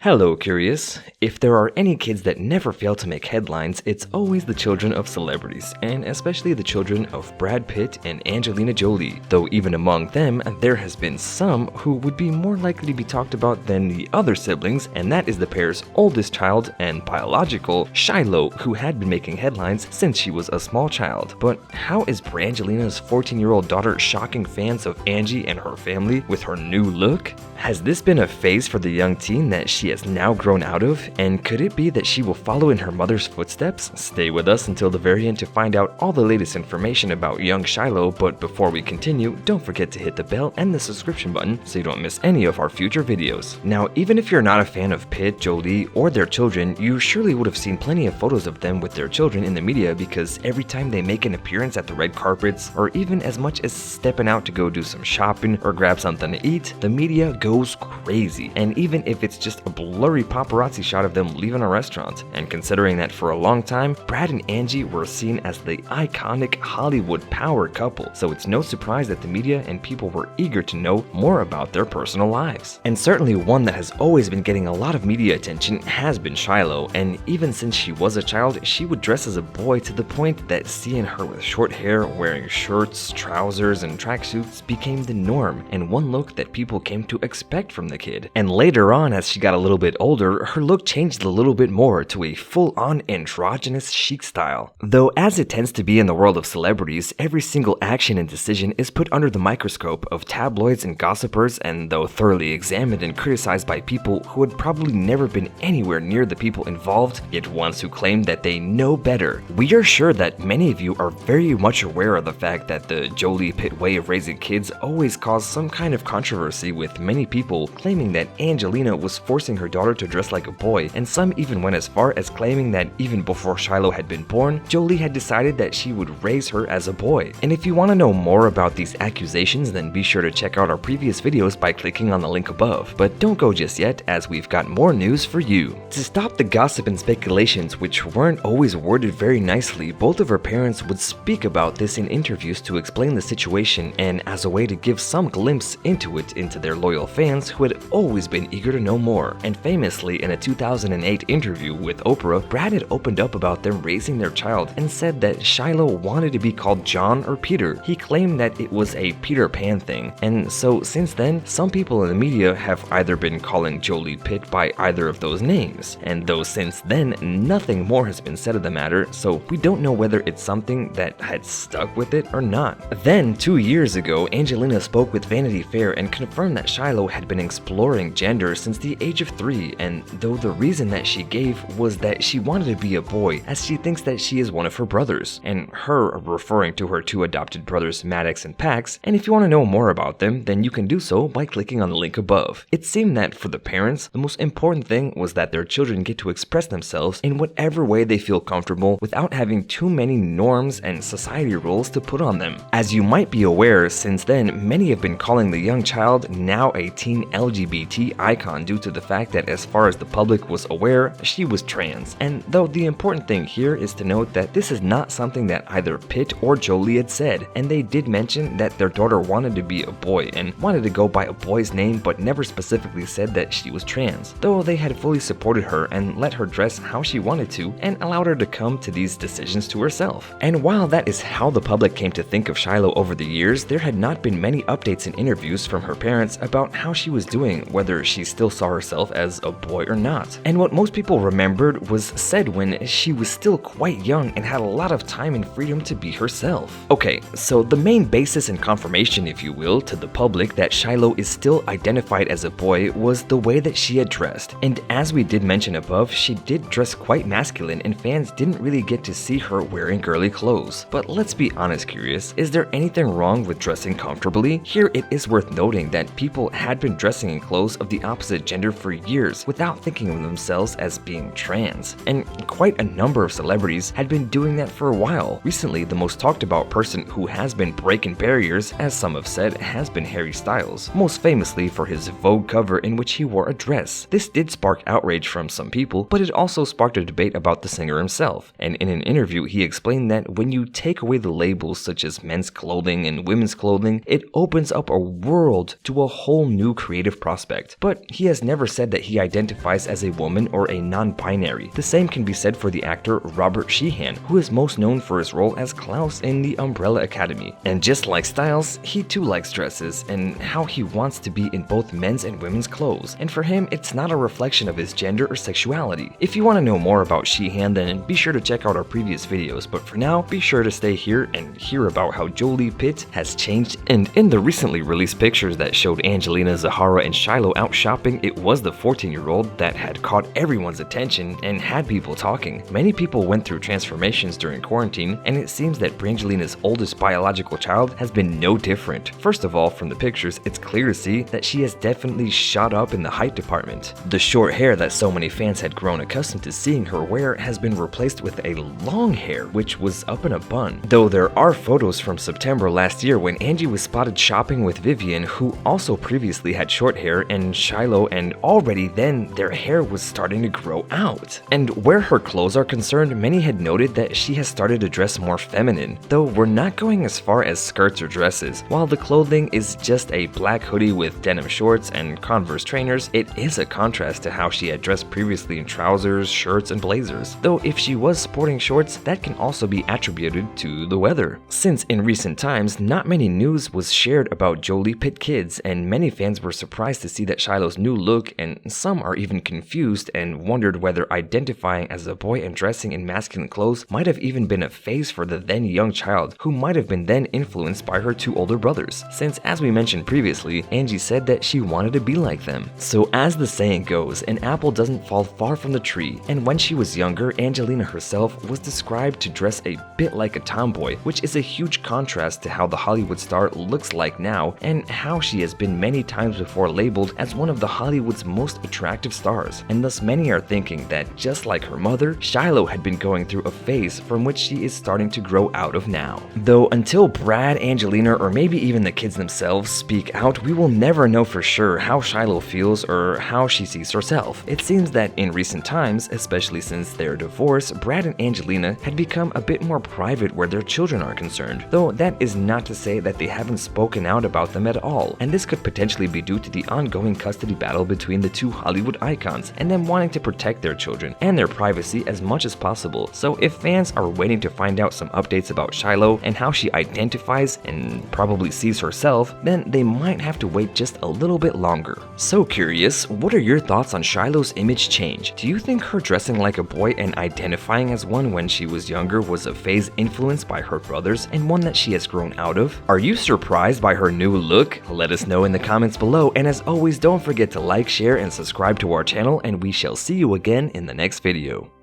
Hello, Curious. If there are any kids that never fail to make headlines, it's always the children of celebrities, and especially the children of Brad Pitt and Angelina Jolie. Though even among them, there has been some who would be more likely to be talked about than the other siblings, and that is the pair's oldest child and biological, Shiloh, who had been making headlines since she was a small child. But how is Brangelina's 14-year-old daughter shocking fans of Angie and her family with her new look? Has this been a phase for the young teen that she has now grown out of, and could it be that she will follow in her mother's footsteps? Stay with us until the very end to find out all the latest information about young Shiloh, but before we continue, don't forget to hit the bell and the subscription button so you don't miss any of our future videos. Now, even if you're not a fan of Pitt, Jolie, or their children, you surely would have seen plenty of photos of them with their children in the media, because every time they make an appearance at the red carpets, or even as much as stepping out to go do some shopping or grab something to eat, the media goes crazy. And even if it's just a blurry paparazzi shot of them leaving a restaurant. And considering that for a long time, Brad and Angie were seen as the iconic Hollywood power couple, so it's no surprise that the media and people were eager to know more about their personal lives. And certainly one that has always been getting a lot of media attention has been Shiloh, and even since she was a child, she would dress as a boy to the point that seeing her with short hair, wearing shirts, trousers, and tracksuits became the norm, and one look that people came to expect from the kid. And later on, as she got a little bit older, her look changed a little bit more to a full-on androgynous chic style. Though as it tends to be in the world of celebrities, every single action and decision is put under the microscope of tabloids and gossipers, and though thoroughly examined and criticized by people who had probably never been anywhere near the people involved, yet ones who claim that they know better. We are sure that many of you are very much aware of the fact that the Jolie Pitt way of raising kids always caused some kind of controversy, with many people claiming that Angelina was forcing her daughter to dress like a boy, and some even went as far as claiming that even before Shiloh had been born, Jolie had decided that she would raise her as a boy. And if you want to know more about these accusations, then be sure to check out our previous videos by clicking on the link above. But don't go just yet, as we've got more news for you. To stop the gossip and speculations, which weren't always worded very nicely, both of her parents would speak about this in interviews to explain the situation, and as a way to give some glimpse into it into their loyal fans who had always been eager to know more. And famously, in a 2008 interview with Oprah, Brad had opened up about them raising their child and said that Shiloh wanted to be called John or Peter. He claimed that it was a Peter Pan thing, and so since then, some people in the media have either been calling Jolie Pitt by either of those names, and though since then nothing more has been said of the matter, so we don't know whether it's something that had stuck with it or not. Then, 2 years ago, Angelina spoke with Vanity Fair and confirmed that Shiloh had been exploring gender since the age of 3, and though the reason that she gave was that she wanted to be a boy, as she thinks that she is one of her brothers, and her referring to her two adopted brothers Maddox and Pax. And if you want to know more about them, then you can do so by clicking on the link above. It seemed that for the parents, the most important thing was that their children get to express themselves in whatever way they feel comfortable without having too many norms and society rules to put on them. As you might be aware, since then many have been calling the young child now a teen LGBT icon due to the fact that as far as the public was aware, she was trans. And though the important thing here is to note that this is not something that either Pitt or Jolie had said, and they did mention that their daughter wanted to be a boy and wanted to go by a boy's name, but never specifically said that she was trans, though they had fully supported her and let her dress how she wanted to and allowed her to come to these decisions to herself. And while that is how the public came to think of Shiloh over the years, there had not been many updates and interviews from her parents about how she was doing, whether she still saw herself as a boy or not. And what most people remembered was said when she was still quite young and had a lot of time and freedom to be herself. Okay, so the main basis and confirmation, if you will, to the public that Shiloh is still identified as a boy was the way that she had dressed. And as we did mention above, she did dress quite masculine, and fans didn't really get to see her wearing girly clothes. But let's be honest, Curious, is there anything wrong with dressing comfortably? Here it is worth noting that people had been dressing in clothes of the opposite gender for years without thinking of themselves as being trans, and quite a number of celebrities had been doing that for a while. Recently, the most talked about person who has been breaking barriers, as some have said, has been Harry Styles, most famously for his Vogue cover in which he wore a dress. This did spark outrage from some people, but it also sparked a debate about the singer himself, and in an interview he explained that when you take away the labels such as men's clothing and women's clothing, it opens up a world to a whole new creative prospect. But he has never said that he identifies as a woman or a non-binary. The same can be said for the actor Robert Sheehan, who is most known for his role as Klaus in The Umbrella Academy. And just like Styles, he too likes dresses and how he wants to be in both men's and women's clothes. And for him, it's not a reflection of his gender or sexuality. If you want to know more about Sheehan, then be sure to check out our previous videos, but for now, be sure to stay here and hear about how Jolie Pitt has changed. And in the recently released pictures that showed Angelina, Zahara, and Shiloh out shopping, it was the 14-year-old that had caught everyone's attention and had people talking. Many people went through transformations during quarantine, and it seems that Brangelina's oldest biological child has been no different. First of all, from the pictures, it's clear to see that she has definitely shot up in the height department. The short hair that so many fans had grown accustomed to seeing her wear has been replaced with a long hair, which was up in a bun. Though there are photos from September last year when Angie was spotted shopping with Vivian, who also previously had short hair, and Shiloh, and already then their hair was starting to grow out. And where her clothes are concerned, many had noted that she has started to dress more feminine, though we're not going as far as skirts or dresses. While the clothing is just a black hoodie with denim shorts and Converse trainers, it is a contrast to how she had dressed previously in trousers, shirts, and blazers. Though if she was sporting shorts, that can also be attributed to the weather. Since in recent times, not many news was shared about Jolie Pitt kids, and many fans were surprised to see that Shiloh's new look, and some are even confused and wondered whether identifying as a boy and dressing in masculine clothes might have even been a phase for the then young child, who might have been then influenced by her two older brothers, since as we mentioned previously, Angie said that she wanted to be like them. So as the saying goes, an apple doesn't fall far from the tree, and when she was younger, Angelina herself was described to dress a bit like a tomboy, which is a huge contrast to how the Hollywood star looks like now, and how she has been many times before labeled as one of the Hollywood's most attractive stars. And thus many are thinking that just like her mother, Shiloh had been going through a phase from which she is starting to grow out of now. Though until Brad, Angelina, or maybe even the kids themselves speak out, we will never know for sure how Shiloh feels or how she sees herself. It seems that in recent times, especially since their divorce, Brad and Angelina had become a bit more private where their children are concerned, though that is not to say that they haven't spoken out about them at all, and this could potentially be due to the ongoing custody battle between the two Hollywood icons and them wanting to protect their children and their privacy as much as possible. So if fans are waiting to find out some updates about Shiloh and how she identifies and probably sees herself, then they might have to wait just a little bit longer. So curious, what are your thoughts on Shiloh's image change? Do you think her dressing like a boy and identifying as one when she was younger was a phase influenced by her brothers and one that she has grown out of? Are you surprised by her new look? Let us know in the comments below, and as always, don't forget to like, share, and subscribe to our channel, and we shall see you again in the next video.